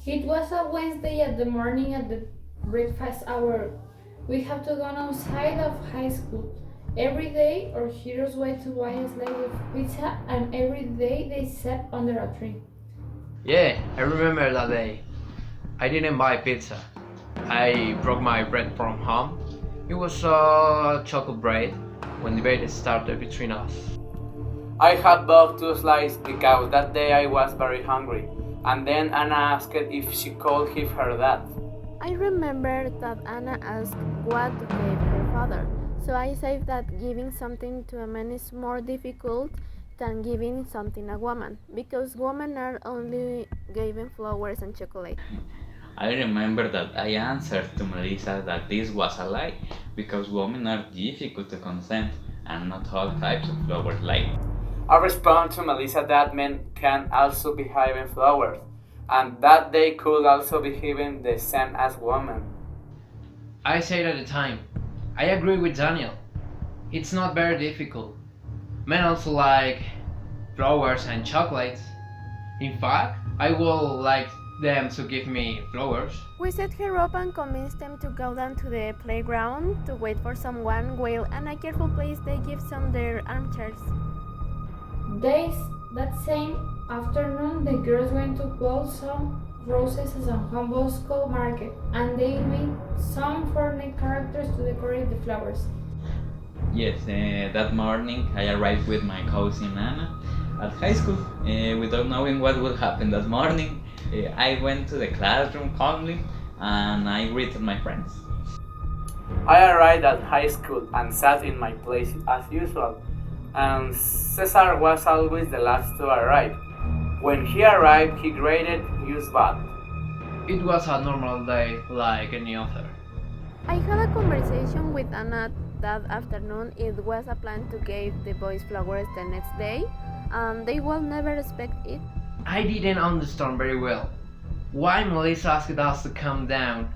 It was a Wednesday at the morning at the breakfast hour. We have to go outside of high school. Every day our heroes wait to buy a slice of pizza and every day they sat under a tree. Yeah, I remember that day. I didn't buy pizza. I broke my bread from home. It was a chocolate bread when the debate started between us. I had bought two slices because that day I was very hungry, and then Anna asked if she could give her that. I remember that Anna asked what to give her father, so I said that giving something to a man is more difficult than giving something a woman, because women are only given flowers and chocolate. I remember that I answered to Melissa that this was a lie because women are difficult to consent and not all types of flowers like. I responded to Melissa that men can also be having flowers, and that they could also be given the same as women. I said at the time, I agree with Daniel. It's not very difficult. Men also like flowers and chocolates. In fact, I would like them to give me flowers. We set her up and convinced them to go down to the playground to wait for someone while Anna careful place they give some their armchairs. That same afternoon, the girls went to pull some roses at San Juan Bosco Market, and they made some Fortnite characters to decorate the flowers. Yes, that morning I arrived with my cousin Anna at high school without knowing what would happen that morning. I went to the classroom calmly and I greeted my friends. I arrived at high school and sat in my place as usual, and Cesar was always the last to arrive. When he arrived, he greeted us back. It was a normal day like any other. I had a conversation with Anna that afternoon. It was a plan to give the boys flowers the next day, and they will never expect it. I didn't understand very well why Melissa asked us to come down,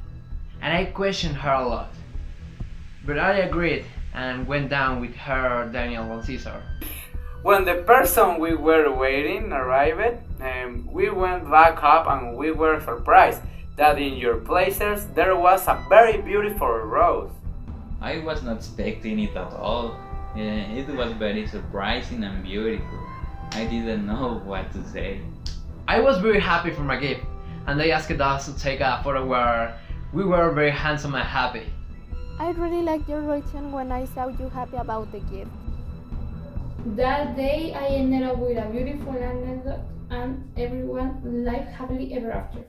and I questioned her a lot. But I agreed and went down with her, Daniel, and Cesar. When the person we were waiting arrived, we went back up and we were surprised that in your places there was a very beautiful rose. I was not expecting it at all. It was very surprising and beautiful. I didn't know what to say. I was very happy for my gift, and they asked us to take a photo where we were very handsome and happy. I really liked your reaction when I saw you happy about the gift. That day, I ended up with a beautiful anecdote, and everyone lived happily ever after.